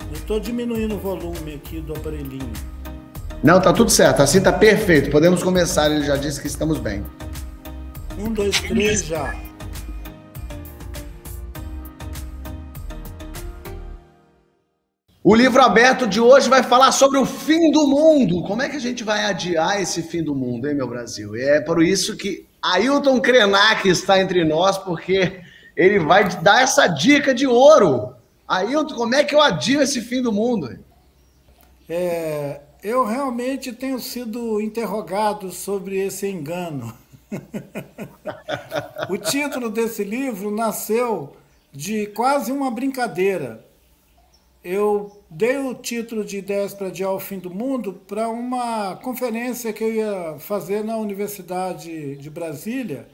Eu estou diminuindo o volume aqui do aparelhinho. Não, tá tudo certo. Assim tá perfeito. Podemos começar. Ele já disse que estamos bem. Um, dois, três, já. O livro aberto de hoje vai falar sobre o fim do mundo. Como é que a gente vai adiar esse fim do mundo, hein, meu Brasil? E é por isso que Ailton Krenak está entre nós, porque ele vai dar essa dica de ouro. Ailton, como é que eu adio esse fim do mundo? Eu realmente tenho sido interrogado sobre esse engano. O título desse livro nasceu de quase uma brincadeira. Eu dei o título de Ideias para Adiar o Fim do Mundo para uma conferência que eu ia fazer na Universidade de Brasília,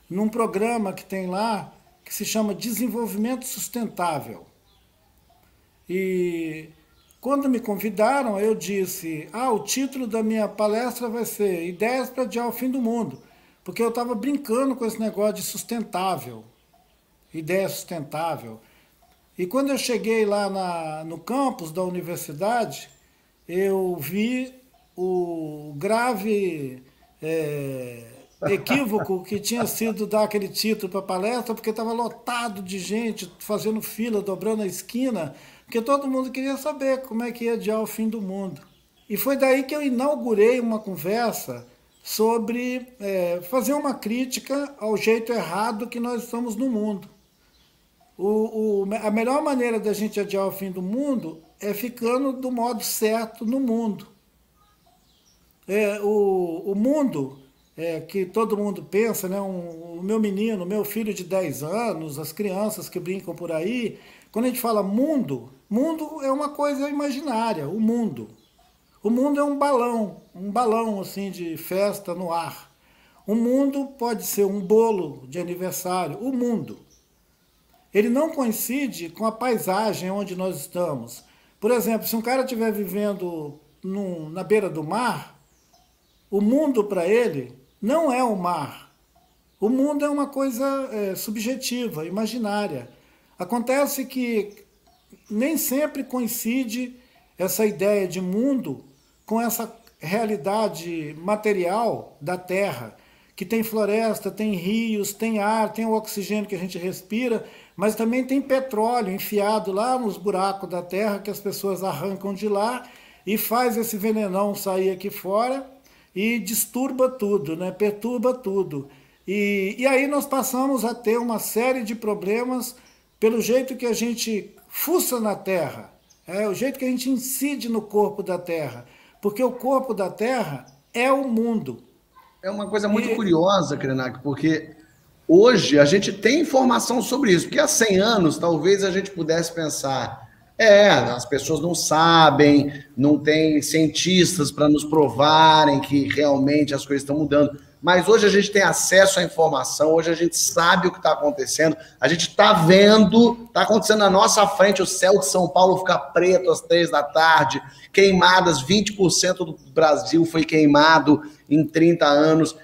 num programa que tem lá, que se chama Desenvolvimento Sustentável. E quando me convidaram, eu disse, o título da minha palestra vai ser Ideias para Adiar o Fim do Mundo, porque eu estava brincando com esse negócio de sustentável, ideia sustentável. E quando eu cheguei lá no campus da universidade, eu vi o grave equívoco que tinha sido dar aquele título para a palestra, porque estava lotado de gente fazendo fila, dobrando a esquina, porque todo mundo queria saber como é que ia adiar o fim do mundo. E foi daí que eu inaugurei uma conversa sobre fazer uma crítica ao jeito errado que nós estamos no mundo. A melhor maneira da gente adiar o fim do mundo é ficando do modo certo no mundo. O mundo que todo mundo pensa, né? O meu menino, o meu filho de 10 anos, as crianças que brincam por aí, quando a gente fala mundo, mundo é uma coisa imaginária, o mundo. O mundo é um balão assim de festa no ar. O mundo pode ser um bolo de aniversário, o mundo. Ele não coincide com a paisagem onde nós estamos. Por exemplo, se um cara estiver vivendo na beira do mar, o mundo para ele não é o mar. O mundo é uma coisa subjetiva, imaginária. Acontece que nem sempre coincide essa ideia de mundo com essa realidade material da Terra, que tem floresta, tem rios, tem ar, tem o oxigênio que a gente respira, mas também tem petróleo enfiado lá nos buracos da terra que as pessoas arrancam de lá e faz esse venenão sair aqui fora e disturba tudo, né? Perturba tudo. E aí nós passamos a ter uma série de problemas pelo jeito que a gente fuça na terra, o jeito que a gente incide no corpo da terra, porque o corpo da terra é o mundo. É uma coisa muito curiosa, Krenak, porque hoje a gente tem informação sobre isso, porque há 100 anos talvez a gente pudesse pensar, as pessoas não sabem, não tem cientistas para nos provarem que realmente as coisas estão mudando, mas hoje a gente tem acesso à informação, hoje a gente sabe o que está acontecendo, a gente está vendo, está acontecendo na nossa frente, o céu de São Paulo fica preto às 3 da tarde, queimadas, 20% do Brasil foi queimado em 30 anos,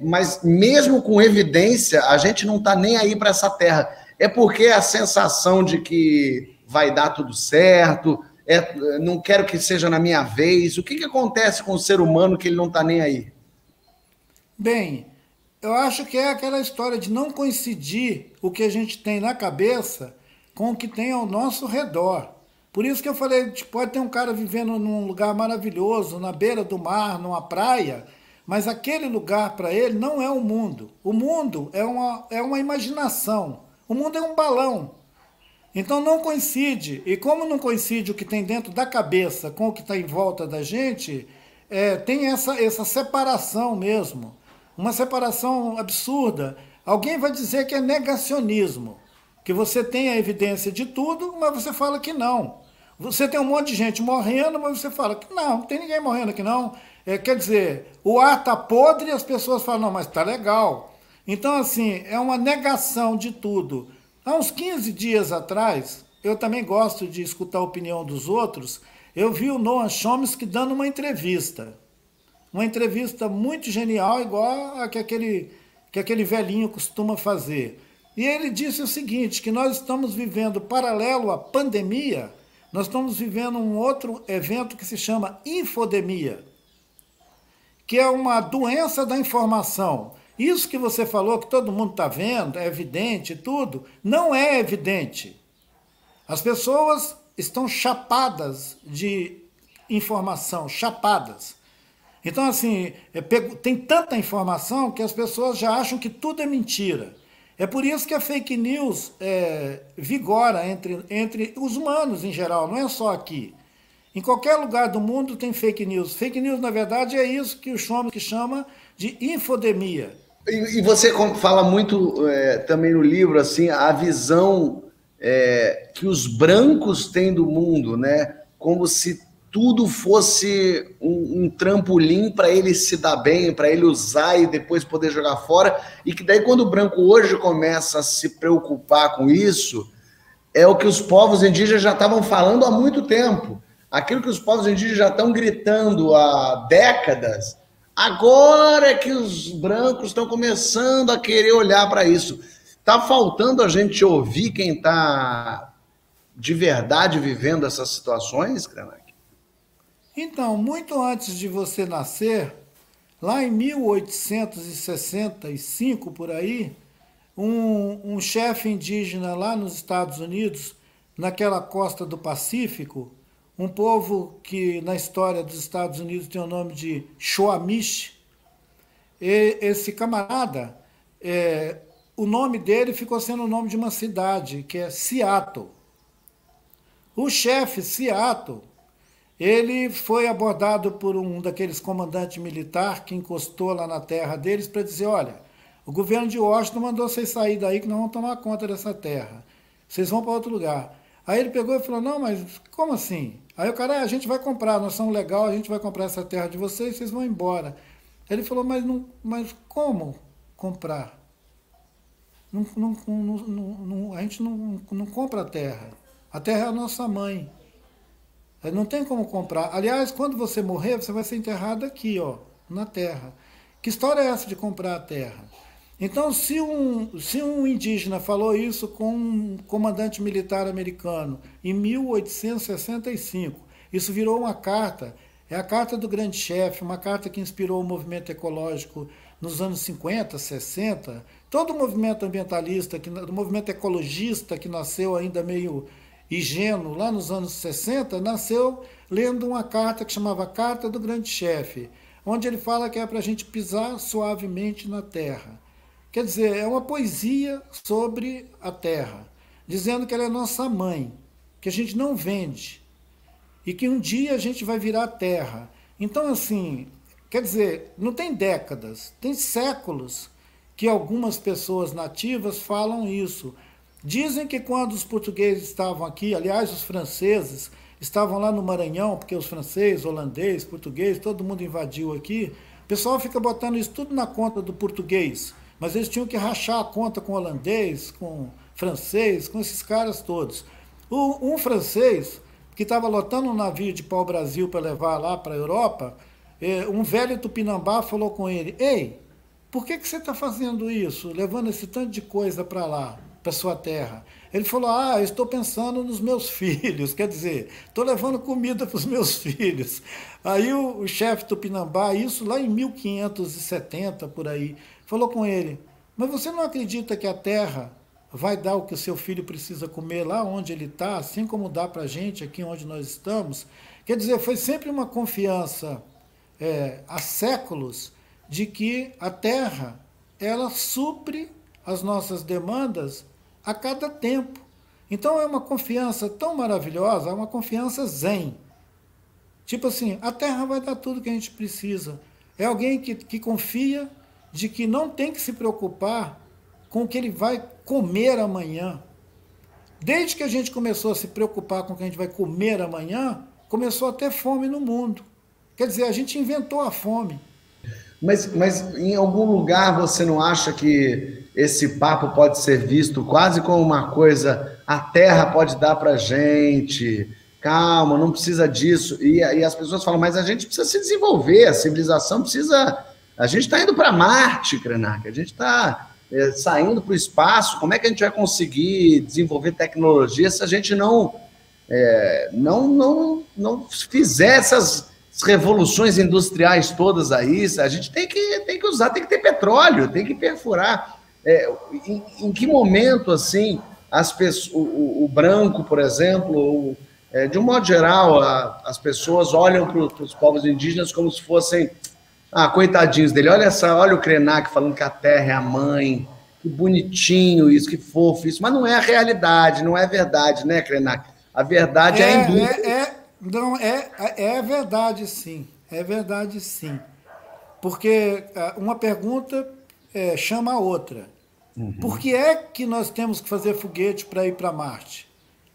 mas mesmo com evidência, a gente não está nem aí para essa terra. É porque a sensação de que vai dar tudo certo, não quero que seja na minha vez. O que acontece com o ser humano que ele não está nem aí? Bem, eu acho que é aquela história de não coincidir o que a gente tem na cabeça com o que tem ao nosso redor. Por isso que eu falei, pode ter um cara vivendo num lugar maravilhoso, na beira do mar, numa praia, mas aquele lugar para ele não é o mundo. O mundo é uma imaginação. O mundo é um balão. Então não coincide. E como não coincide o que tem dentro da cabeça com o que está em volta da gente, tem essa separação mesmo. Uma separação absurda. Alguém vai dizer que é negacionismo, que você tem a evidência de tudo, mas você fala que não. Você tem um monte de gente morrendo, mas você fala que não tem ninguém morrendo aqui não. Quer dizer, o ar está podre e as pessoas falam, não, mas está legal. Então, assim, é uma negação de tudo. Há uns 15 dias atrás, eu também gosto de escutar a opinião dos outros, eu vi o Noam Chomsky dando uma entrevista. Uma entrevista muito genial, igual a que aquele velhinho costuma fazer. E ele disse o seguinte, que nós estamos vivendo paralelo à pandemia, nós estamos vivendo um outro evento que se chama infodemia, que é uma doença da informação. Isso que você falou, que todo mundo está vendo, é evidente e tudo, não é evidente. As pessoas estão chapadas de informação, chapadas. Então, assim, tem tanta informação que as pessoas já acham que tudo é mentira. É por isso que a fake news vigora entre os humanos em geral, não é só aqui. Em qualquer lugar do mundo tem fake news. Fake news, na verdade, é isso que o Chomsky chama de infodemia. E você fala muito também no livro, assim, a visão que os brancos têm do mundo, né? Como se tudo fosse um trampolim para ele se dar bem, para ele usar e depois poder jogar fora, e que daí quando o branco hoje começa a se preocupar com isso, é o que os povos indígenas já estavam falando há muito tempo. Aquilo que os povos indígenas já estão gritando há décadas, agora é que os brancos estão começando a querer olhar para isso. Está faltando a gente ouvir quem está de verdade vivendo essas situações, Krenak? Então, muito antes de você nascer, lá em 1865, por aí, um chefe indígena lá nos Estados Unidos, naquela costa do Pacífico, um povo que na história dos Estados Unidos tem o nome de Squamish, esse camarada, o nome dele ficou sendo o nome de uma cidade, que é Seattle. O chefe Seattle, ele foi abordado por um daqueles comandantes militares que encostou lá na terra deles para dizer, olha, o governo de Washington mandou vocês sair daí que nós vamos tomar conta dessa terra. Vocês vão para outro lugar. Aí ele pegou e falou, não, mas como assim? Aí o cara, a gente vai comprar, nós somos legal, a gente vai comprar essa terra de vocês, vocês vão embora. Ele falou, mas como comprar? A gente não compra a terra. A terra é a nossa mãe. Não tem como comprar. Aliás, quando você morrer, você vai ser enterrado aqui, ó, na terra. Que história é essa de comprar a terra? Então, se um indígena falou isso com um comandante militar americano em 1865, isso virou uma carta, é a Carta do Grande Chefe, uma carta que inspirou o movimento ecológico nos anos 50, 60, todo o movimento ambientalista, o movimento ecologista que nasceu ainda meio ingênuo, lá nos anos 60, nasceu lendo uma carta que chamava Carta do Grande Chefe, onde ele fala que é para a gente pisar suavemente na terra. Quer dizer, é uma poesia sobre a terra, dizendo que ela é nossa mãe, que a gente não vende, e que um dia a gente vai virar terra. Então, assim, quer dizer, não tem décadas, tem séculos que algumas pessoas nativas falam isso. Dizem que quando os portugueses estavam aqui, aliás, os franceses estavam lá no Maranhão, porque os franceses, holandês, português, todo mundo invadiu aqui, o pessoal fica botando isso tudo na conta do português, mas eles tinham que rachar a conta com holandês, com francês, com esses caras todos. Um francês que estava lotando um navio de pau-brasil para levar lá para a Europa, um velho tupinambá falou com ele, ei, por que você está fazendo isso, levando esse tanto de coisa para lá? Para sua terra. Ele falou, eu estou pensando nos meus filhos, quer dizer, estou levando comida para os meus filhos. Aí o chefe Tupinambá, isso lá em 1570, por aí, falou com ele, mas você não acredita que a terra vai dar o que o seu filho precisa comer lá onde ele está, assim como dá para a gente aqui onde nós estamos? Quer dizer, foi sempre uma confiança há séculos de que a terra, ela supre as nossas demandas a cada tempo. Então é uma confiança tão maravilhosa, é uma confiança zen. Tipo assim, a terra vai dar tudo que a gente precisa. É alguém que confia de que não tem que se preocupar com o que ele vai comer amanhã. Desde que a gente começou a se preocupar com o que a gente vai comer amanhã, começou a ter fome no mundo. Quer dizer, a gente inventou a fome. Mas em algum lugar você não acha que esse papo pode ser visto quase como uma coisa, a terra pode dar para gente, calma, não precisa disso, e as pessoas falam, mas a gente precisa se desenvolver, a civilização precisa, a gente está indo para Marte, Krenak, a gente está saindo para o espaço, como é que a gente vai conseguir desenvolver tecnologia se a gente não não fizer essas revoluções industriais todas aí, a gente tem que usar, tem que ter petróleo, tem que perfurar. Em que momento, assim, as pessoas, o branco, por exemplo, de um modo geral, as pessoas olham para os povos indígenas como se fossem, coitadinhos dele, olha o Krenak falando que a terra é a mãe, que bonitinho isso, que fofo isso, mas não é a realidade, não é verdade, né, Krenak? A verdade é a indústria. Não, é verdade, sim. É verdade, sim. Porque uma pergunta chama a outra. Por que é que nós temos que fazer foguete para ir para Marte?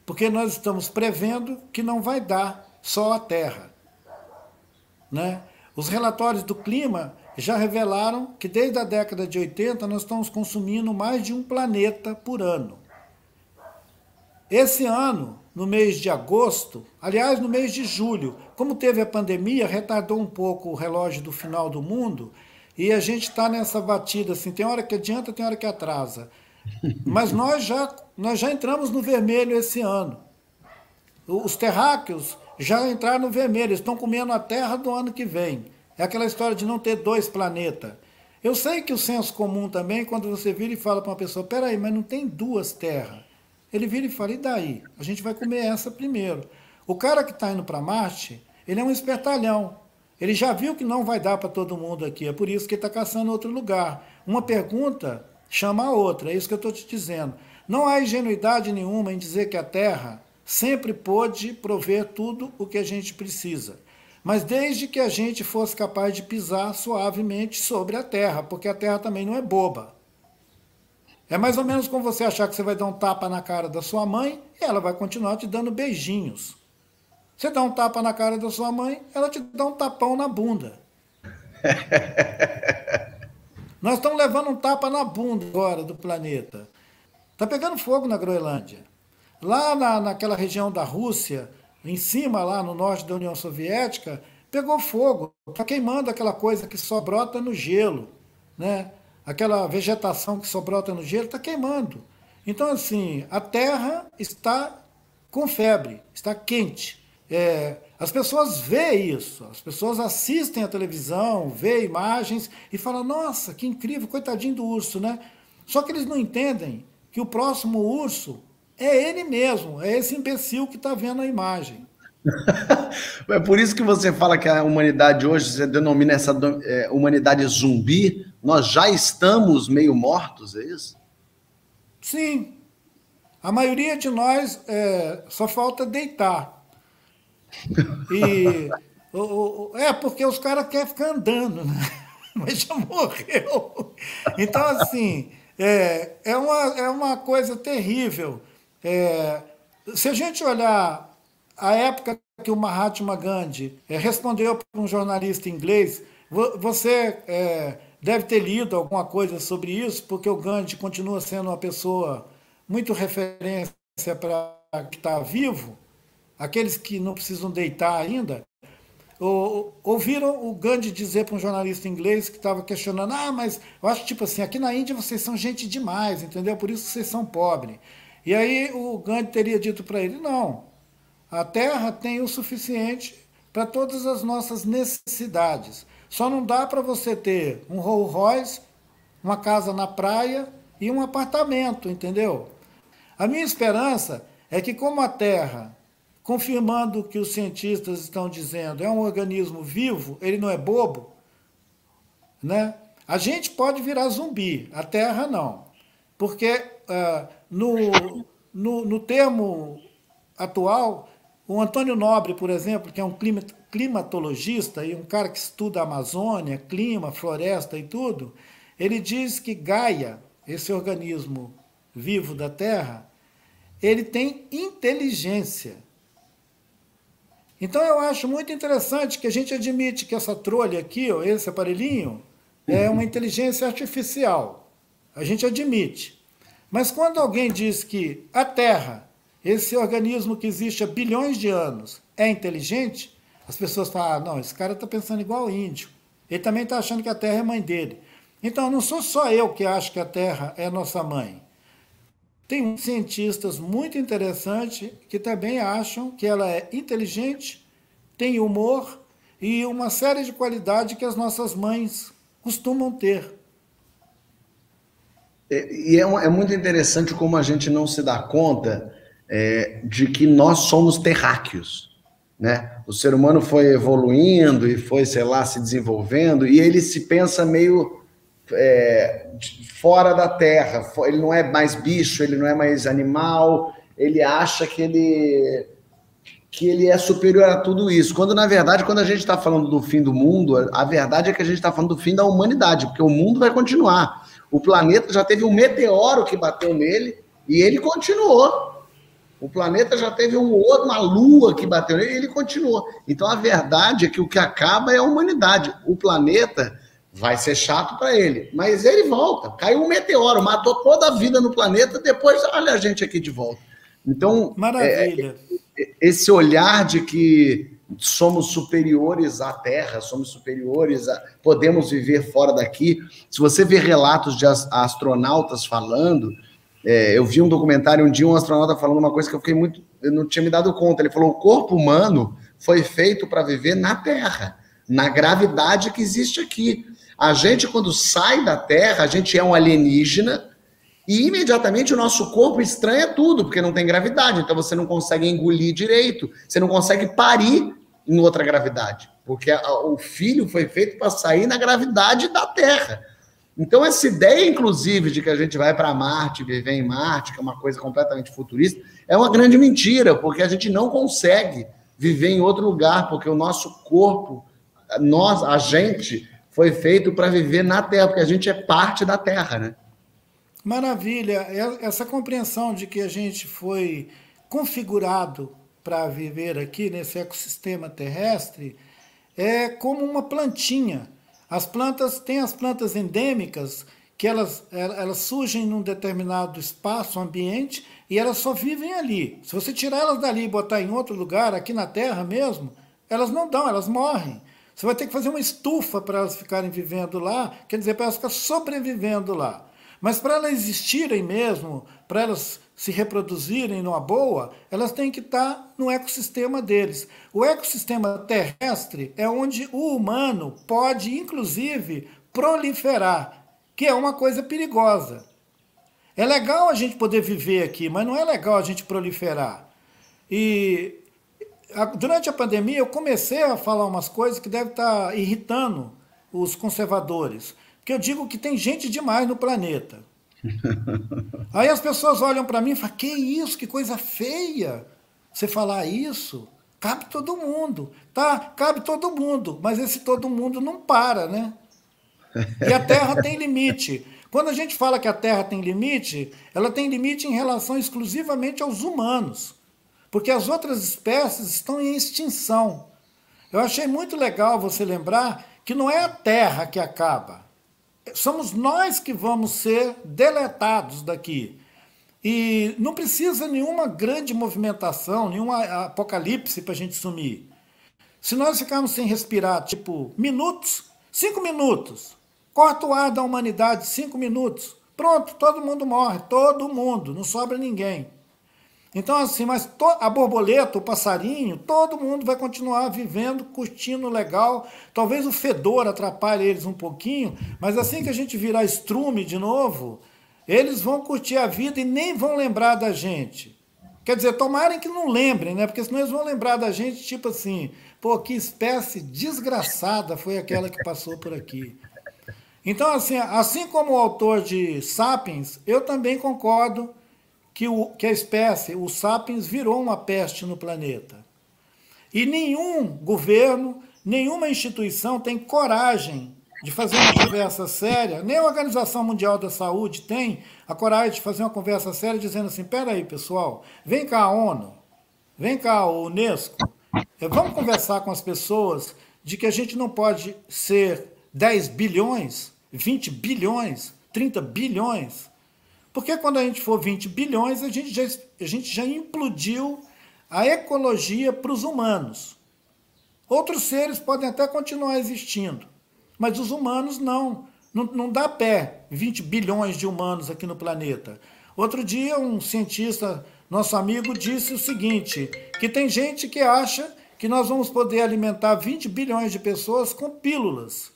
Porque nós estamos prevendo que não vai dar só a Terra. Né? Os relatórios do clima já revelaram que desde a década de 80 nós estamos consumindo mais de um planeta por ano. Esse ano, no mês de agosto, aliás, no mês de julho, como teve a pandemia, retardou um pouco o relógio do final do mundo e a gente está nessa batida, assim, tem hora que adianta, tem hora que atrasa. Mas nós já entramos no vermelho esse ano. Os terráqueos já entraram no vermelho, eles estão comendo a Terra do ano que vem. É aquela história de não ter dois planetas. Eu sei que o senso comum também, quando você vira e fala para uma pessoa, peraí, mas não tem duas terras. Ele vira e fala, e daí? A gente vai comer essa primeiro. O cara que está indo para Marte, ele é um espertalhão. Ele já viu que não vai dar para todo mundo aqui, é por isso que ele está caçando outro lugar. Uma pergunta chama a outra, é isso que eu estou te dizendo. Não há ingenuidade nenhuma em dizer que a Terra sempre pôde prover tudo o que a gente precisa. Mas desde que a gente fosse capaz de pisar suavemente sobre a Terra, porque a Terra também não é boba. É mais ou menos como você achar que você vai dar um tapa na cara da sua mãe e ela vai continuar te dando beijinhos. Você dá um tapa na cara da sua mãe, ela te dá um tapão na bunda. Nós estamos levando um tapa na bunda agora do planeta. Está pegando fogo na Groenlândia. Lá naquela região da Rússia, em cima, lá no norte da União Soviética, pegou fogo. Está queimando aquela coisa que só brota no gelo. Né? Aquela vegetação que só brota no gelo está queimando. Então, assim, a Terra está com febre, está quente. As pessoas veem isso, as pessoas assistem a televisão, veem imagens e falam, nossa, que incrível, coitadinho do urso, né? Só que eles não entendem que o próximo urso é ele mesmo, é esse imbecil que está vendo a imagem. É por isso que você fala que a humanidade hoje, você denomina essa humanidade zumbi, nós já estamos meio mortos, é isso? Sim, a maioria de nós só falta deitar. E porque os caras querem ficar andando, né? Mas já morreu. Então, assim, é uma coisa terrível. Se a gente olhar a época que o Mahatma Gandhi respondeu para um jornalista inglês, você deve ter lido alguma coisa sobre isso, porque o Gandhi continua sendo uma pessoa muito referência para que está vivo, aqueles que não precisam deitar ainda, ouviram o Gandhi dizer para um jornalista inglês que estava questionando, mas eu acho tipo assim, aqui na Índia vocês são gente demais, entendeu? Por isso vocês são pobres. E aí o Gandhi teria dito para ele, não, a Terra tem o suficiente para todas as nossas necessidades. Só não dá para você ter um Rolls Royce, uma casa na praia e um apartamento, entendeu? A minha esperança é que como a Terra, confirmando o que os cientistas estão dizendo, é um organismo vivo, ele não é bobo, né? A gente pode virar zumbi, a Terra não. Porque no termo atual, o Antônio Nobre, por exemplo, que é um climatologista e um cara que estuda a Amazônia, clima, floresta e tudo, ele diz que Gaia, esse organismo vivo da Terra, ele tem inteligência. Então eu acho muito interessante que a gente admite que essa trolha aqui, ó, esse aparelhinho, é uma inteligência artificial. A gente admite. Mas quando alguém diz que a Terra, esse organismo que existe há bilhões de anos, é inteligente, as pessoas falam, não, esse cara está pensando igual o índio. Ele também está achando que a Terra é mãe dele. Então não sou só eu que acho que a Terra é nossa mãe. Tem cientistas muito interessantes que também acham que ela é inteligente, tem humor e uma série de qualidades que as nossas mães costumam ter. É muito interessante como a gente não se dá conta de que nós somos terráqueos, né? O ser humano foi evoluindo e foi, sei lá, se desenvolvendo, e ele se pensa meio fora da Terra. Ele não é mais bicho, ele não é mais animal, ele acha que ele é superior a tudo isso. Quando, na verdade, quando a gente está falando do fim do mundo, a verdade é que a gente está falando do fim da humanidade, porque o mundo vai continuar. O planeta já teve um meteoro que bateu nele e ele continuou. O planeta já teve uma lua que bateu nele e ele continuou. Então, a verdade é que o que acaba é a humanidade. O planeta vai ser chato para ele, mas ele volta. Caiu um meteoro, matou toda a vida no planeta, depois olha a gente aqui de volta. Então, maravilha. Esse olhar de que somos superiores à Terra, somos superiores podemos viver fora daqui. Se você ver relatos de astronautas falando, eu vi um documentário um dia, um astronauta falando uma coisa que eu não tinha me dado conta. Ele falou: o corpo humano foi feito para viver na Terra, na gravidade que existe aqui. A gente, quando sai da Terra, a gente é um alienígena e imediatamente o nosso corpo estranha tudo, porque não tem gravidade, então você não consegue engolir direito, você não consegue parir em outra gravidade, porque o filho foi feito para sair na gravidade da Terra. Então essa ideia, inclusive, de que a gente vai para Marte, viver em Marte, que é uma coisa completamente futurista, é uma grande mentira, porque a gente não consegue viver em outro lugar, porque o nosso corpo, a gente foi feito para viver na Terra, porque a gente é parte da Terra, né? Maravilha. Essa compreensão de que a gente foi configurado para viver aqui nesse ecossistema terrestre é como uma plantinha. As plantas endêmicas que elas surgem num determinado espaço, ambiente, e elas só vivem ali. Se você tirar elas dali e botar em outro lugar, aqui na Terra mesmo, elas não dão, elas morrem. Você vai ter que fazer uma estufa para elas ficarem vivendo lá, quer dizer, para elas ficarem sobrevivendo lá. Mas para elas existirem mesmo, para elas se reproduzirem numa boa, elas têm que estar no ecossistema deles. O ecossistema terrestre é onde o humano pode, inclusive, proliferar, que é uma coisa perigosa. É legal a gente poder viver aqui, mas não é legal a gente proliferar. E durante a pandemia eu comecei a falar umas coisas que devem estar irritando os conservadores. Porque eu digo que tem gente demais no planeta. Aí as pessoas olham para mim e falam: que isso, que coisa feia você falar isso. Cabe todo mundo. Tá, cabe todo mundo, mas esse todo mundo não para, né? E a Terra tem limite. Quando a gente fala que a Terra tem limite, ela tem limite em relação exclusivamente aos humanos. Porque as outras espécies estão em extinção. Eu achei muito legal você lembrar que não é a Terra que acaba. Somos nós que vamos ser deletados daqui. E não precisa nenhuma grande movimentação, nenhum apocalipse para a gente sumir. Se nós ficarmos sem respirar, tipo, minutos, 5 minutos, corta o ar da humanidade, 5 minutos, pronto, todo mundo morre, todo mundo, não sobra ninguém. Então, assim, mas a borboleta, o passarinho, todo mundo vai continuar vivendo, curtindo legal. Talvez o fedor atrapalhe eles um pouquinho, mas assim que a gente virar estrume de novo, eles vão curtir a vida e nem vão lembrar da gente. Quer dizer, tomarem que não lembrem, né? Porque senão eles vão lembrar da gente, tipo assim, pô, que espécie desgraçada foi aquela que passou por aqui. Então, assim como o autor de Sapiens, eu também concordo que a espécie, o Sapiens, virou uma peste no planeta. E nenhum governo, nenhuma instituição tem coragem de fazer uma conversa séria, nem a Organização Mundial da Saúde tem a coragem de fazer uma conversa séria dizendo assim: peraí, pessoal, vem cá a ONU, vem cá a Unesco, vamos conversar com as pessoas de que a gente não pode ser 10 bilhões, 20 bilhões, 30 bilhões. Porque quando a gente for 20 bilhões, a gente já implodiu a ecologia para os humanos. Outros seres podem até continuar existindo, mas os humanos não. Não dá pé 20 bilhões de humanos aqui no planeta. Outro dia, um cientista, nosso amigo, disse o seguinte, que tem gente que acha que nós vamos poder alimentar 20 bilhões de pessoas com pílulas.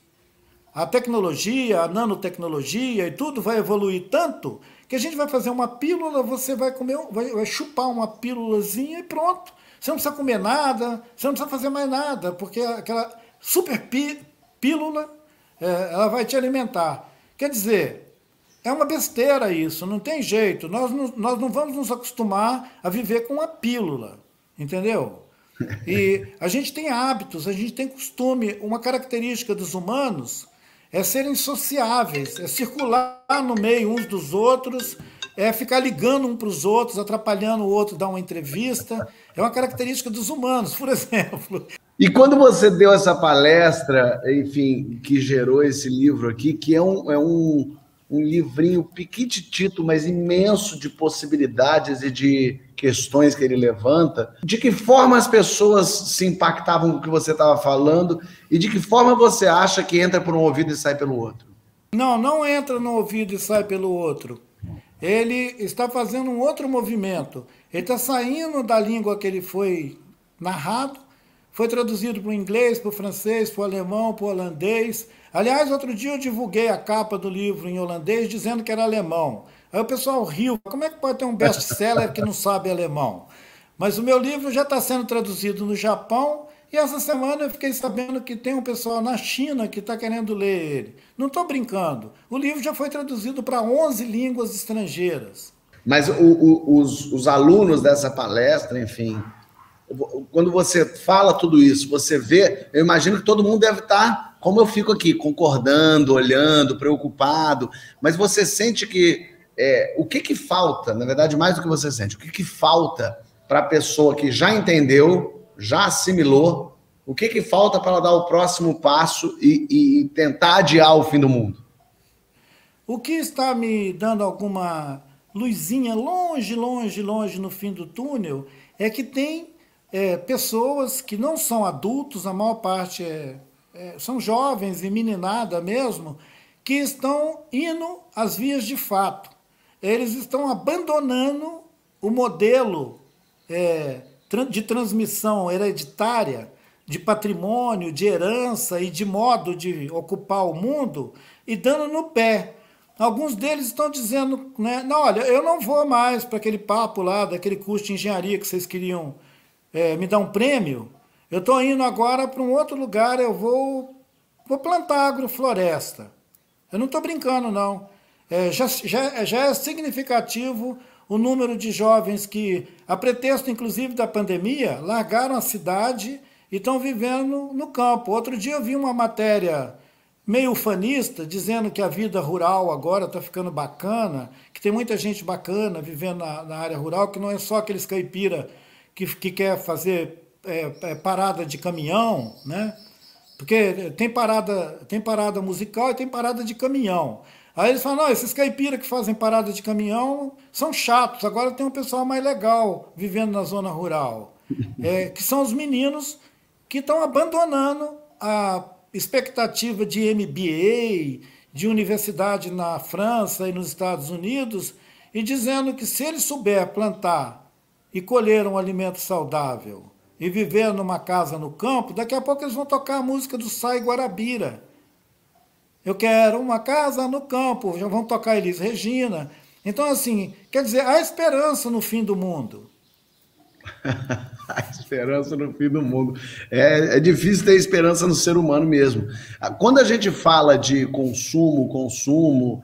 A tecnologia, a nanotecnologia e tudo vai evoluir tanto que a gente vai fazer uma pílula, você vai comer, vai chupar uma pílulazinha e pronto. Você não precisa comer nada, você não precisa fazer mais nada, porque aquela super pílula, ela vai te alimentar. Quer dizer, é uma besteira isso, não tem jeito. Nós não vamos nos acostumar a viver com uma pílula, entendeu? E a gente tem hábitos, a gente tem costume. Uma característica dos humanos é serem sociáveis, é circular no meio uns dos outros, é ficar ligando um para os outros, atrapalhando o outro, dar uma entrevista. É uma característica dos humanos, por exemplo. E quando você deu essa palestra, enfim, que gerou esse livro aqui, que é um livrinho piquititito, mas imenso de possibilidades e de questões que ele levanta, de que forma as pessoas se impactavam com o que você estava falando e de que forma você acha que entra por um ouvido e sai pelo outro? Não entra no ouvido e sai pelo outro. Ele está fazendo um outro movimento. Ele está saindo da língua que ele foi narrado, foi traduzido para o inglês, para o francês, para o alemão, para o holandês. Aliás, outro dia eu divulguei a capa do livro em holandês dizendo que era alemão. Aí o pessoal riu. Como é que pode ter um best-seller que não sabe alemão? Mas o meu livro já está sendo traduzido no Japão e essa semana eu fiquei sabendo que tem um pessoal na China que está querendo ler ele. Não estou brincando. O livro já foi traduzido para 11 línguas estrangeiras. Mas os alunos dessa palestra, enfim, quando você fala tudo isso, você vê, eu imagino que todo mundo deve estar, como eu fico aqui, concordando, olhando, preocupado, mas você sente que, o que falta, na verdade, mais do que você sente, o que falta para a pessoa que já entendeu, já assimilou, o que falta para ela dar o próximo passo e tentar adiar o fim do mundo? O que está me dando alguma luzinha longe, longe, longe no fim do túnel é que tem pessoas que não são adultos, a maior parte são jovens e meninada mesmo, que estão indo às vias de fato. Eles estão abandonando o modelo de transmissão hereditária, de patrimônio, de herança e de modo de ocupar o mundo e dando no pé. Alguns deles estão dizendo, né, não, olha, eu não vou mais para aquele papo lá, daquele curso de engenharia que vocês queriam me dar um prêmio, eu estou indo agora para um outro lugar, eu vou plantar agrofloresta. Eu não estou brincando, não. Já é significativo o número de jovens que, a pretexto inclusive da pandemia, largaram a cidade e estão vivendo no campo. Outro dia eu vi uma matéria meio ufanista, dizendo que a vida rural agora está ficando bacana, que tem muita gente bacana vivendo na área rural, que não é só aqueles caipira que quer fazer parada de caminhão, né? Porque tem parada musical e tem parada de caminhão. Aí eles falam, não, esses caipira que fazem parada de caminhão são chatos, agora tem um pessoal mais legal vivendo na zona rural, que são os meninos que estão abandonando a expectativa de MBA, de universidade na França e nos Estados Unidos, e dizendo que se eles souber plantar e colher um alimento saudável e viver numa casa no campo, daqui a pouco eles vão tocar a música do Sai Guarabira. Eu quero uma casa no campo, já vão tocar Elis Regina. Então, assim, quer dizer, há esperança no fim do mundo. A esperança no fim do mundo. É difícil ter esperança no ser humano mesmo. Quando a gente fala de consumo,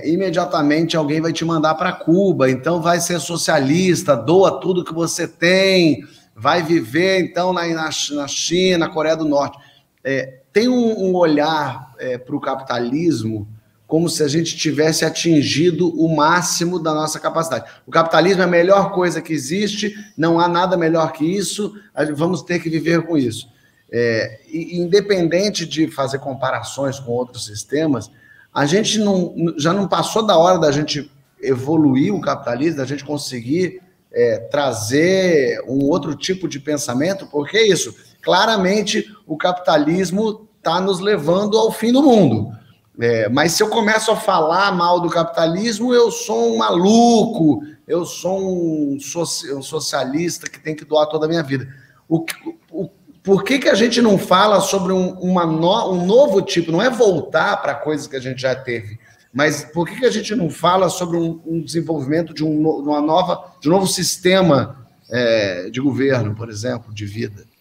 imediatamente alguém vai te mandar para Cuba, então vai ser socialista, doa tudo que você tem, vai viver então na China, Coreia do Norte. Tem um olhar para o capitalismo como se a gente tivesse atingido o máximo da nossa capacidade. O capitalismo é a melhor coisa que existe, não há nada melhor que isso, vamos ter que viver com isso. Independente de fazer comparações com outros sistemas, a gente já não passou da hora da gente evoluir o capitalismo, da gente conseguir trazer um outro tipo de pensamento, porque é isso. Claramente, o capitalismo está nos levando ao fim do mundo. Mas se eu começo a falar mal do capitalismo, eu sou um maluco, eu sou um socialista que tem que doar toda a minha vida. Por que a gente não fala sobre um novo tipo, não é voltar para coisas que a gente já teve, mas por que a gente não fala sobre um desenvolvimento de um novo sistema de governo, por exemplo, de vida?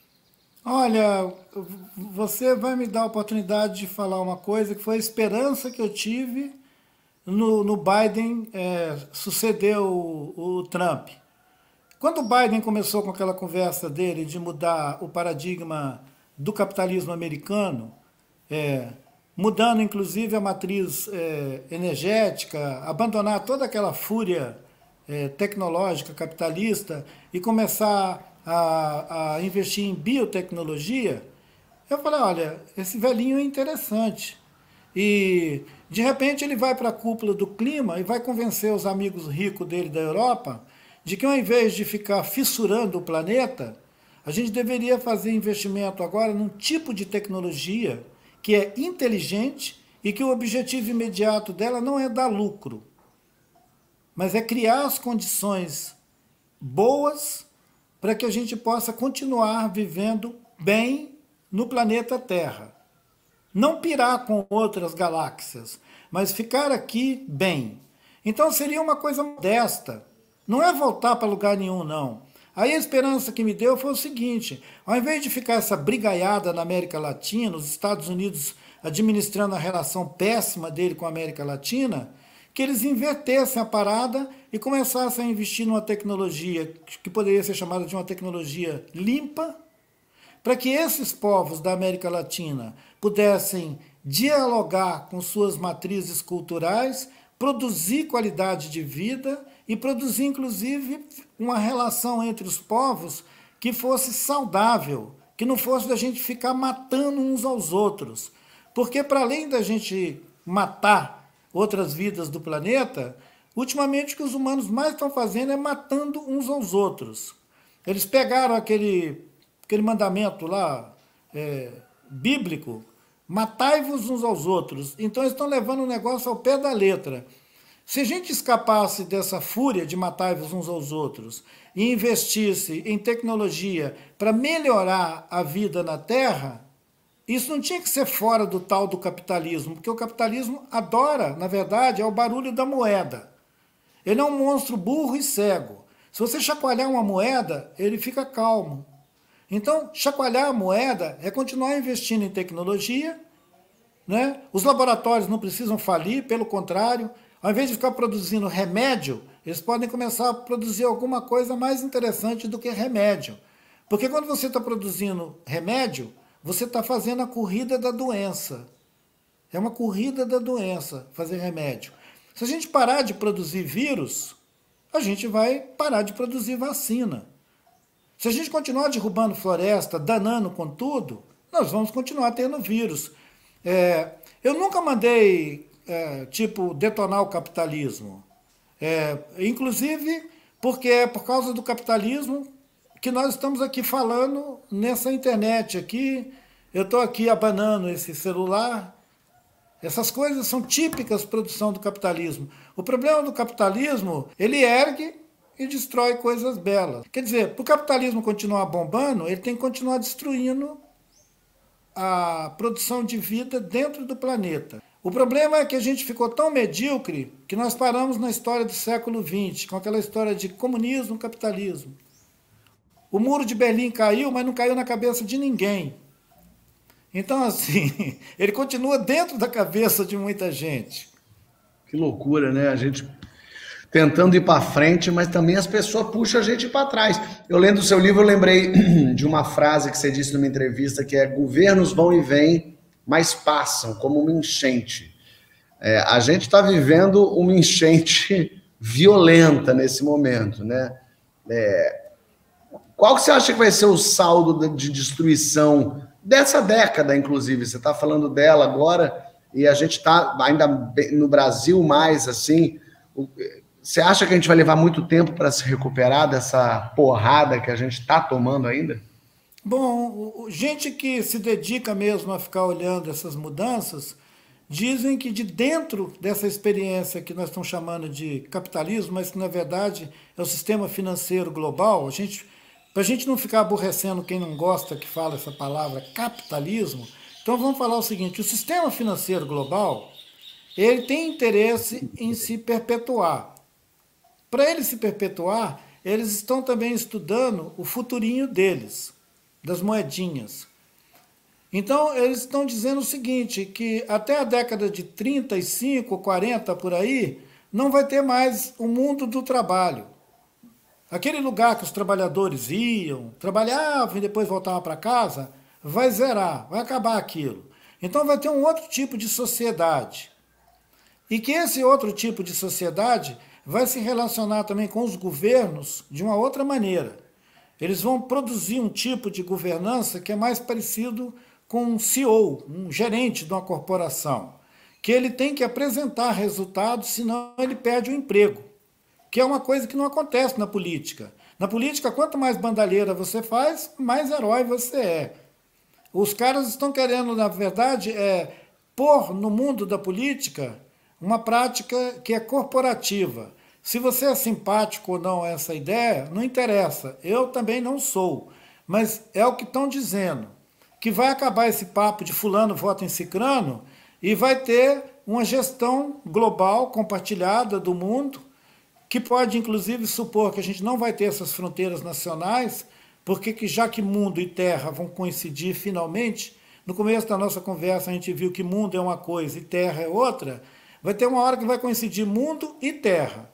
Olha, você vai me dar a oportunidade de falar uma coisa que foi a esperança que eu tive no Biden suceder o Trump. Quando o Biden começou com aquela conversa dele de mudar o paradigma do capitalismo americano, mudando inclusive a matriz energética, abandonar toda aquela fúria tecnológica capitalista e começar a investir em biotecnologia, eu falei, olha, esse velhinho é interessante. E, de repente, ele vai para a cúpula do clima e vai convencer os amigos ricos dele da Europa de que, ao invés de ficar fissurando o planeta, a gente deveria fazer investimento agora num tipo de tecnologia que é inteligente e que o objetivo imediato dela não é dar lucro, mas é criar as condições boas para que a gente possa continuar vivendo bem no planeta Terra. Não pirar com outras galáxias, mas ficar aqui bem. Então seria uma coisa modesta. Não é voltar para lugar nenhum, não. Aí a esperança que me deu foi o seguinte, ao invés de ficar essa brigaiada na América Latina, os Estados Unidos administrando a relação péssima dele com a América Latina, que eles invertessem a parada e começassem a investir numa tecnologia que poderia ser chamada de uma tecnologia limpa, para que esses povos da América Latina pudessem dialogar com suas matrizes culturais, produzir qualidade de vida e produzir, inclusive, uma relação entre os povos que fosse saudável, que não fosse da gente ficar matando uns aos outros. Porque, para além da gente matar outras vidas do planeta, ultimamente o que os humanos mais estão fazendo é matando uns aos outros. Eles pegaram aquele mandamento lá, bíblico, matai-vos uns aos outros. Então eles estão levando o negócio ao pé da letra. Se a gente escapasse dessa fúria de matai-vos uns aos outros e investisse em tecnologia para melhorar a vida na Terra, isso não tinha que ser fora do tal do capitalismo, porque o capitalismo adora, na verdade, é o barulho da moeda. Ele é um monstro burro e cego. Se você chacoalhar uma moeda, ele fica calmo. Então, chacoalhar a moeda é continuar investindo em tecnologia, né? Os laboratórios não precisam falir, pelo contrário, ao invés de ficar produzindo remédio, eles podem começar a produzir alguma coisa mais interessante do que remédio. Porque quando você está produzindo remédio, você está fazendo a corrida da doença. É uma corrida da doença fazer remédio. Se a gente parar de produzir vírus, a gente vai parar de produzir vacina. Se a gente continuar derrubando floresta, danando com tudo, nós vamos continuar tendo vírus. Eu nunca mandei, detonar o capitalismo. Inclusive, porque é por causa do capitalismo que nós estamos aqui falando nessa internet aqui. Eu estou aqui abanando esse celular. Essas coisas são típicas produção do capitalismo. O problema do capitalismo, ele ergue e destrói coisas belas. Quer dizer, para o capitalismo continuar bombando, ele tem que continuar destruindo a produção de vida dentro do planeta. O problema é que a gente ficou tão medíocre que nós paramos na história do século XX, com aquela história de comunismo, capitalismo. O muro de Berlim caiu, mas não caiu na cabeça de ninguém. Então, assim, ele continua dentro da cabeça de muita gente. Que loucura, né? A gente tentando ir para frente, mas também as pessoas puxam a gente para trás. Eu lendo o seu livro, eu lembrei de uma frase que você disse numa entrevista, que é: governos vão e vêm, mas passam, como uma enchente. A gente está vivendo uma enchente violenta nesse momento, né? Qual que você acha que vai ser o saldo de destruição dessa década, inclusive? Você está falando dela agora, e a gente está ainda no Brasil mais assim. Você acha que a gente vai levar muito tempo para se recuperar dessa porrada que a gente está tomando ainda? Bom, gente que se dedica mesmo a ficar olhando essas mudanças, dizem que de dentro dessa experiência que nós estamos chamando de capitalismo, mas que na verdade é o sistema financeiro global, para a gente não ficar aborrecendo quem não gosta que fala essa palavra capitalismo, então vamos falar o seguinte: o sistema financeiro global, ele tem interesse em se perpetuar. Para ele se perpetuar, eles estão também estudando o futurinho deles, das moedinhas. Então, eles estão dizendo o seguinte, que até a década de 35, 40, por aí, não vai ter mais o mundo do trabalho. Aquele lugar que os trabalhadores iam, trabalhavam e depois voltavam para casa, vai zerar, vai acabar aquilo. Então, vai ter um outro tipo de sociedade. E que esse outro tipo de sociedade vai se relacionar também com os governos de uma outra maneira. Eles vão produzir um tipo de governança que é mais parecido com um CEO, um gerente de uma corporação, que ele tem que apresentar resultados, senão ele perde o emprego, que é uma coisa que não acontece na política. Na política, quanto mais bandalheira você faz, mais herói você é. Os caras estão querendo, na verdade, pôr no mundo da política uma prática que é corporativa. Se você é simpático ou não a essa ideia, não interessa. Eu também não sou. Mas é o que estão dizendo, que vai acabar esse papo de fulano vota em cicrano e vai ter uma gestão global, compartilhada do mundo, que pode, inclusive, supor que a gente não vai ter essas fronteiras nacionais, porque já que mundo e terra vão coincidir finalmente, no começo da nossa conversa a gente viu que mundo é uma coisa e terra é outra, vai ter uma hora que vai coincidir mundo e terra.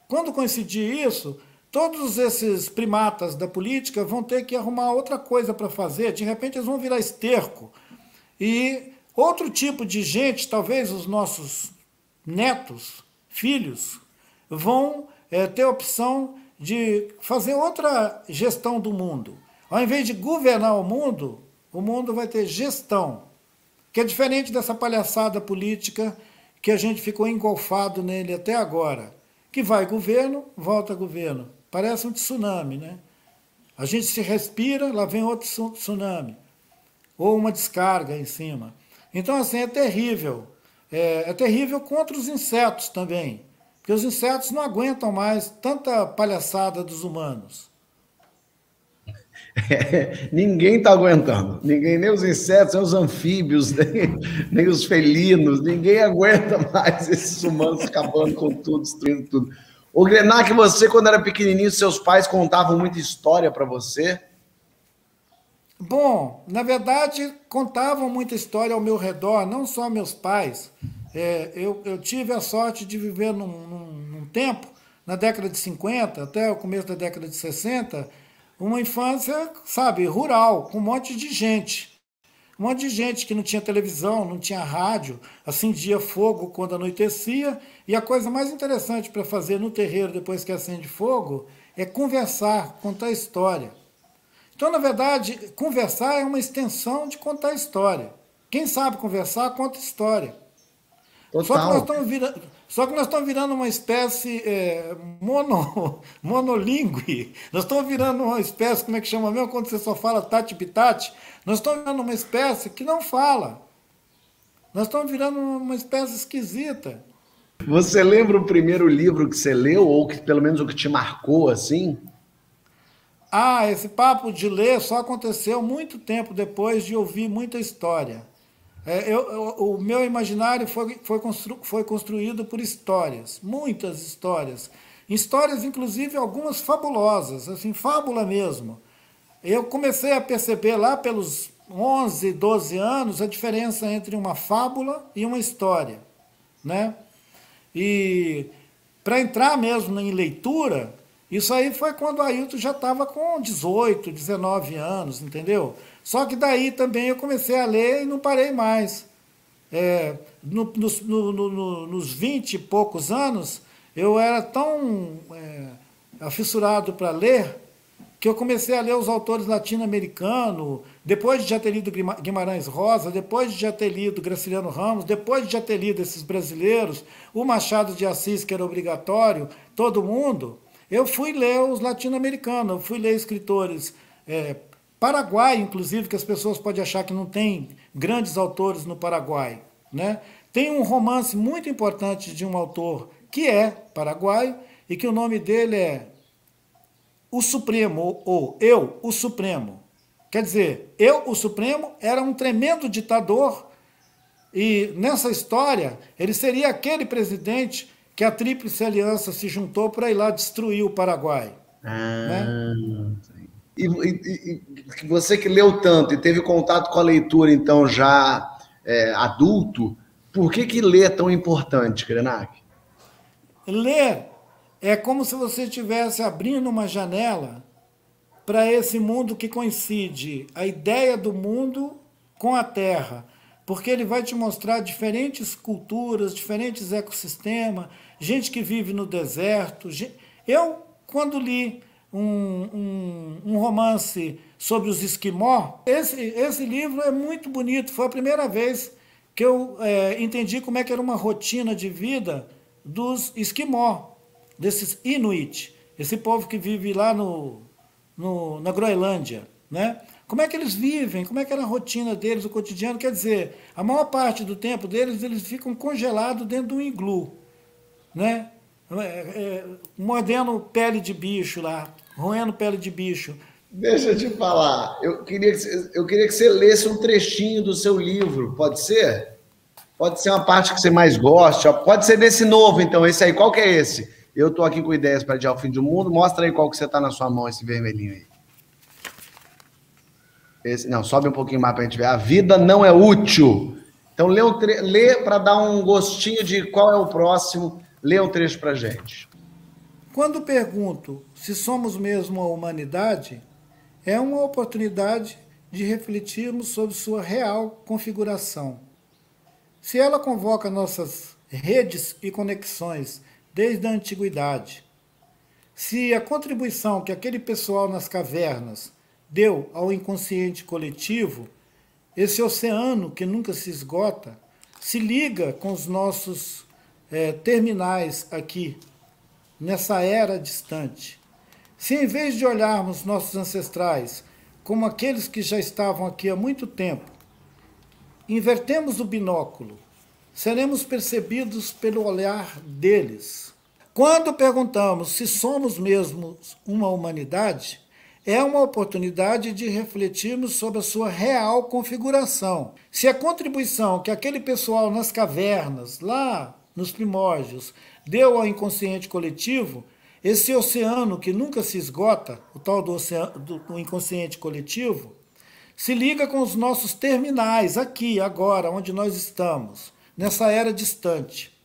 Quando coincidir isso, todos esses primatas da política vão ter que arrumar outra coisa para fazer, de repente eles vão virar esterco. E outro tipo de gente, talvez os nossos netos, filhos, vão ter a opção de fazer outra gestão do mundo. Ao invés de governar o mundo vai ter gestão, que é diferente dessa palhaçada política que a gente ficou engolfado nele até agora, que vai governo, volta governo. Parece um tsunami, né? A gente se respira, lá vem outro tsunami, ou uma descarga em cima. Então, assim, é terrível. É terrível contra os insetos também, porque os insetos não aguentam mais tanta palhaçada dos humanos. Ninguém está aguentando. Ninguém, nem os insetos, nem os anfíbios, nem os felinos. Ninguém aguenta mais esses humanos acabando com tudo, destruindo tudo. Ô, Krenak, você, quando era pequenininho, seus pais contavam muita história para você? Bom, na verdade, contavam muita história ao meu redor, não só meus pais. Eu tive a sorte de viver num tempo, na década de 50, até o começo da década de 60, uma infância, sabe, rural, com um monte de gente. Um monte de gente que não tinha televisão, não tinha rádio, acendia fogo quando anoitecia, e a coisa mais interessante para fazer no terreiro depois que acende fogo é conversar, contar história. Então, na verdade, conversar é uma extensão de contar história. Quem sabe conversar, conta história. Total. Só que nós estamos virando uma espécie monolíngue. Nós estamos virando uma espécie, como é que chama mesmo, quando você só fala tati-pitati? Nós estamos virando uma espécie que não fala. Nós estamos virando uma espécie esquisita. Você lembra o primeiro livro que você leu, ou que pelo menos o que te marcou, assim? Esse papo de ler só aconteceu muito tempo depois de ouvir muita história. O meu imaginário foi construído por histórias, muitas histórias. Histórias, inclusive, algumas fabulosas, assim, fábula mesmo. Eu comecei a perceber lá pelos 11, 12 anos a diferença entre uma fábula e uma história, né? E para entrar mesmo em leitura, isso aí foi quando o Ailton já estava com 18, 19 anos, entendeu? Só que daí também eu comecei a ler e não parei mais. Nos 20 e poucos anos, eu era tão afissurado para ler, que eu comecei a ler os autores latino-americanos, depois de já ter lido Guimarães Rosa, depois de já ter lido Graciliano Ramos, depois de já ter lido esses brasileiros, o Machado de Assis, que era obrigatório, todo mundo, eu fui ler os latino-americanos, eu fui ler escritores Paraguai, inclusive, que as pessoas podem achar que não tem grandes autores no Paraguai, né? Tem um romance muito importante de um autor que é paraguaio e que o nome dele é O Supremo, ou Eu, o Supremo. Quer dizer, Eu, o Supremo, era um tremendo ditador e nessa história ele seria aquele presidente que a Tríplice Aliança se juntou para ir lá destruir o Paraguai. Né? E você que leu tanto e teve contato com a leitura, então, já adulto, por que ler é tão importante, Krenak? Ler é como se você estivesse abrindo uma janela para esse mundo que coincide a ideia do mundo com a Terra, porque ele vai te mostrar diferentes culturas, diferentes ecossistemas, gente que vive no deserto. Eu, quando li um romance sobre os esquimó, esse livro é muito bonito, foi a primeira vez que eu entendi como é que era uma rotina de vida dos esquimó, desses Inuit, esse povo que vive lá na Groenlândia, né? Como é que eles vivem, como é que era a rotina deles, o cotidiano, quer dizer, a maior parte do tempo deles, eles ficam congelados dentro de um iglu, né? Mordendo pele de bicho lá, roendo pele de bicho. Deixa eu te falar, eu queria que você lesse um trechinho do seu livro, pode ser? Pode ser uma parte que você mais gosta, pode ser desse novo, então, esse aí, qual que é esse? Eu tô aqui com ideias para adiar o fim do mundo, mostra aí qual que você tá na sua mão, esse vermelhinho aí. Não, sobe um pouquinho mais para a gente ver. A vida não é útil. Então, lê para dar um gostinho de qual é o próximo, lê um trecho para a gente. Quando pergunto se somos mesmo a humanidade, é uma oportunidade de refletirmos sobre sua real configuração. Se ela convoca nossas redes e conexões desde a antiguidade, se a contribuição que aquele pessoal nas cavernas deu ao inconsciente coletivo, esse oceano que nunca se esgota, se liga com os nossos terminais aqui, nessa era distante. Se em vez de olharmos nossos ancestrais como aqueles que já estavam aqui há muito tempo, invertemos o binóculo, seremos percebidos pelo olhar deles. Quando perguntamos se somos mesmo uma humanidade, é uma oportunidade de refletirmos sobre a sua real configuração. Se a contribuição que aquele pessoal nas cavernas, lá nos primórdios, deu ao inconsciente coletivo, esse oceano que nunca se esgota, o tal do inconsciente coletivo, se liga com os nossos terminais, aqui, agora, onde nós estamos, nessa era distante.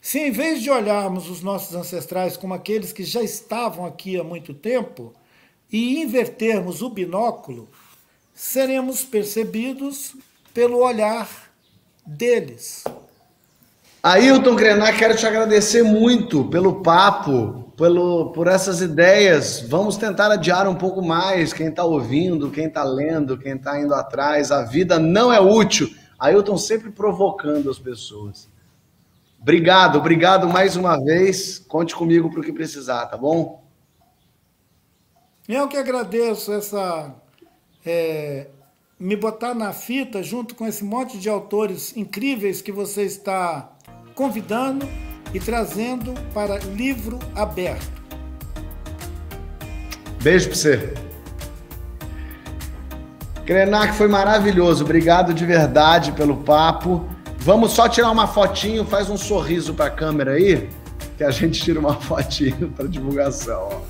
Se em vez de olharmos os nossos ancestrais como aqueles que já estavam aqui há muito tempo, e invertermos o binóculo, seremos percebidos pelo olhar deles. Ailton Krenak, quero te agradecer muito pelo papo, por essas ideias. Vamos tentar adiar um pouco mais quem está ouvindo, quem está lendo, quem está indo atrás. A vida não é útil. Ailton sempre provocando as pessoas. Obrigado mais uma vez. Conte comigo para o que precisar, tá bom? Eu que agradeço me botar na fita junto com esse monte de autores incríveis que você está convidando e trazendo para Livro Aberto. Beijo para você. Krenak, foi maravilhoso. Obrigado de verdade pelo papo. Vamos só tirar uma fotinho, faz um sorriso para a câmera aí, que a gente tira uma fotinho para divulgação. Ó.